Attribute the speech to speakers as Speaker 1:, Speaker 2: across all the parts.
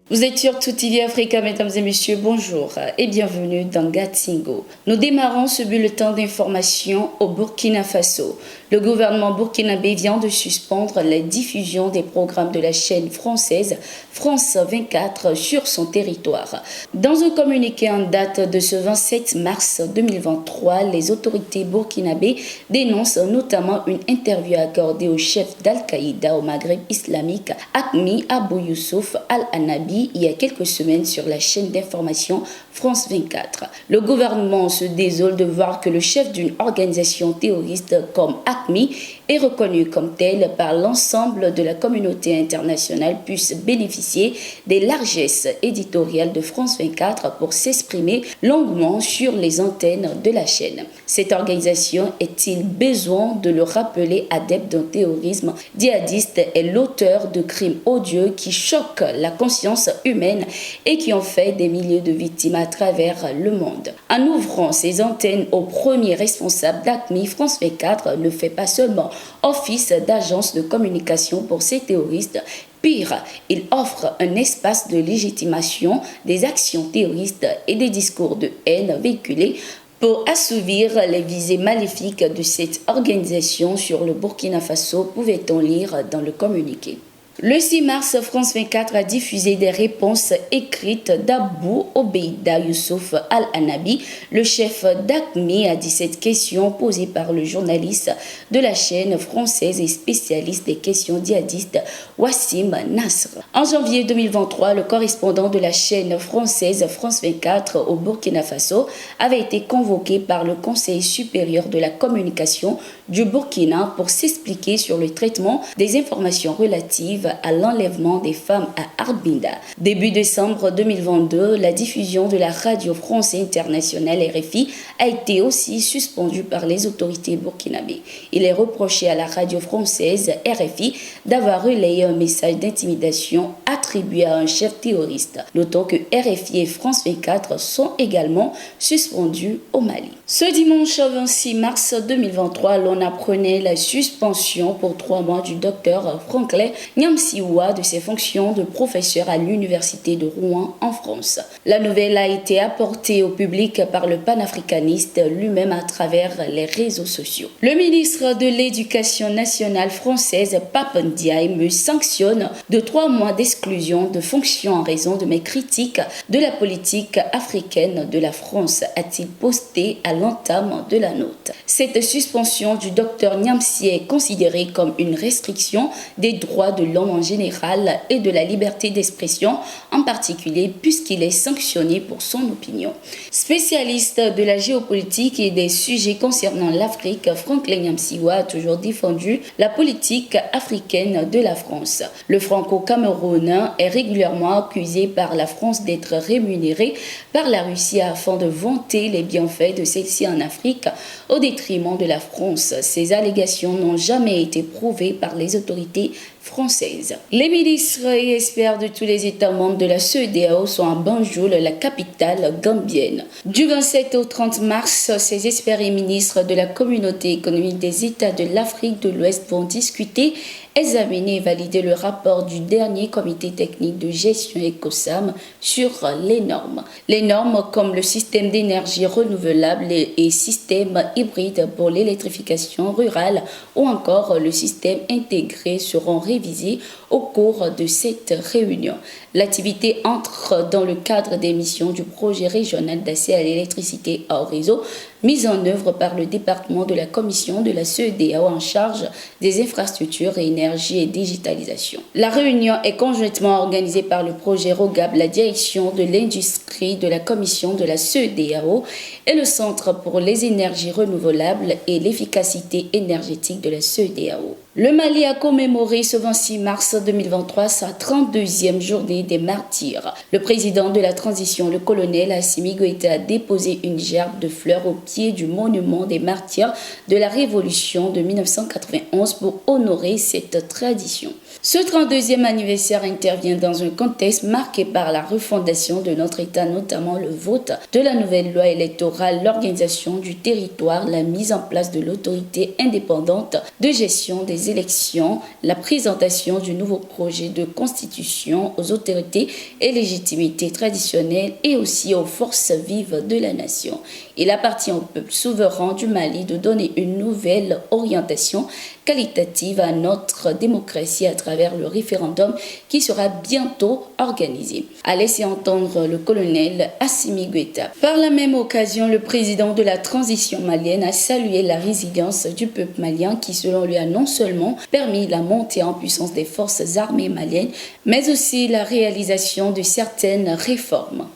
Speaker 1: Vous êtes sur Tout TV Africa, mesdames et messieurs, bonjour et bienvenue dans Gatsingo. Nous démarrons ce bulletin d'information au Burkina Faso. Le gouvernement burkinabé vient de suspendre la diffusion des programmes de la chaîne française France 24 sur son territoire. Dans un communiqué en date de ce 27 mars 2023, les autorités burkinabées dénoncent notamment une interview accordée au chef d'Al-Qaïda au Maghreb islamique, Ahmed Abou Youssouf Al-Anabi, il y a quelques semaines sur la chaîne d'information France 24. Le gouvernement se désole de voir que le chef d'une organisation terroriste comme Ahmed est reconnu comme tel par l'ensemble de la communauté internationale puisse bénéficier des largesses éditoriales de France 24 pour s'exprimer longuement sur les antennes de la chaîne. Cette organisation est-il besoin de le rappeler adepte d'un terrorisme djihadiste et l'auteur de crimes odieux qui choquent la conscience humaine et qui ont fait des milliers de victimes à travers le monde. En ouvrant ses antennes aux premiers responsables d'ACMI, France 24 ne fait pas seulement office d'agence de communication pour ces terroristes. Pire, il offre un espace de légitimation des actions terroristes et des discours de haine véhiculés pour assouvir les visées maléfiques de cette organisation sur le Burkina Faso, pouvait-on lire dans le communiqué. Le 6 mars, France 24 a diffusé des réponses écrites d'Abou Obeida Youssouf Al-Anabi, le chef d'ACMI, à 17 questions posées par le journaliste de la chaîne française et spécialiste des questions djihadistes Wassim Nasr. En janvier 2023, le correspondant de la chaîne française France 24 au Burkina Faso avait été convoqué par le Conseil supérieur de la communication du Burkina pour s'expliquer sur le traitement des informations relatives à l'enlèvement des femmes à Arbinda. Début décembre 2022, la diffusion de la radio France internationale RFI a été aussi suspendue par les autorités burkinabées. Il est reproché à la radio française RFI d'avoir relayé un message d'intimidation attribué à un chef terroriste. Notons que RFI et France 24 sont également suspendus au Mali. Ce dimanche 26 mars 2023, l'on apprenait la suspension pour 3 mois du docteur Franklin Nyamsiwa de ses fonctions de professeur à l'université de Rouen en France. La nouvelle a été apportée au public par le panafricaniste lui-même à travers les réseaux sociaux. Le ministre de l'Éducation nationale française, Pape Ndiaye, me sanctionne de 3 mois d'exclusion de fonction en raison de mes critiques de la politique africaine de la France, a-t-il posté à l'entame de la note. Cette suspension du docteur Nyamsi est considérée comme une restriction des droits de l'homme en général et de la liberté d'expression en particulier puisqu'il est sanctionné pour son opinion. Spécialiste de la géopolitique et des sujets concernant l'Afrique, Franklin Nyamsiwa a toujours défendu la politique africaine de la France. Le franco-camerounais est régulièrement accusé par la France d'être rémunéré par la Russie afin de vanter les bienfaits de celle-ci en Afrique au détriment de la France. Ces allégations n'ont jamais été prouvées par les autorités françaises. Les ministres et experts de tous les États membres de la CEDEAO sont à Banjul, la capitale gambienne. Du 27 au 30 mars, ces experts et ministres de la communauté économique des États de l'Afrique de l'Ouest vont discuter, examiner et valider le rapport du dernier comité technique de gestion ECOSAM sur les normes. Les normes comme le système d'énergie renouvelable et système hybride pour l'électrification rurale ou encore le système intégré seront révisés au cours de cette réunion. L'activité entre dans le cadre des missions du projet régional d'accès à l'électricité hors réseau mise en œuvre par le département de la commission de la CEDEAO en charge des infrastructures et énergie et digitalisation. La réunion est conjointement organisée par le projet ROGAB, la direction de l'industrie de la commission de la CEDEAO et le Centre pour les énergies renouvelables et l'efficacité énergétique de la CEDEAO. Le Mali a commémoré ce 26 mars 2023 sa 32e journée des martyrs. Le président de la transition, le colonel Assimi Goïta, a déposé une gerbe de fleurs au pied du monument des martyrs de la Révolution de 1991 pour honorer cette tradition. Ce 32e anniversaire intervient dans un contexte marqué par la refondation de notre État, notamment le vote de la nouvelle loi électorale, l'organisation du territoire, la mise en place de l'autorité indépendante de gestion des élections, la présentation du nouveau projet de constitution aux autorités et légitimités traditionnelles et aussi aux forces vives de la nation. Il appartient au peuple souverain du Mali de donner une nouvelle orientation qualitative à notre démocratie à travers le référendum qui sera bientôt organisé, a laissé entendre le colonel Assimi Goïta. Par la même occasion, le président de la transition malienne a salué la résilience du peuple malien qui, selon lui, a non seulement permis la montée en puissance des forces armées maliennes, mais aussi la réalisation de certaines réformes.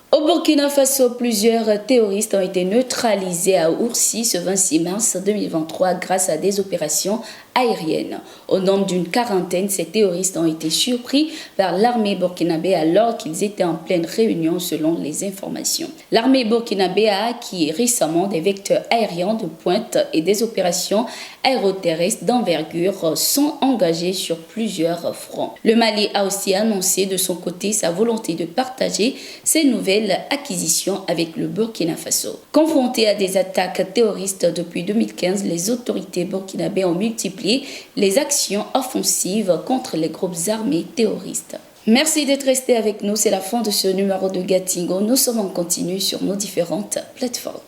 Speaker 1: Au Burkina Faso, plusieurs terroristes ont été neutralisés à Oursi ce 26 mars 2023 grâce à des opérations aériennes. Au nombre d'une quarantaine, ces terroristes ont été surpris par l'armée burkinabé alors qu'ils étaient en pleine réunion selon les informations. L'armée burkinabé a acquis récemment des vecteurs aériens de pointe et des opérations aéroterrestres d'envergure sont engagées sur plusieurs fronts. Le Mali a aussi annoncé de son côté sa volonté de partager ces nouvelles acquisitions avec le Burkina Faso. Confrontés à des attaques terroristes depuis 2015, les autorités burkinabées ont multiplié les actions offensives contre les groupes armés terroristes. Merci d'être resté avec nous, c'est la fin de ce numéro de Gatingo. Nous sommes en continu sur nos différentes plateformes.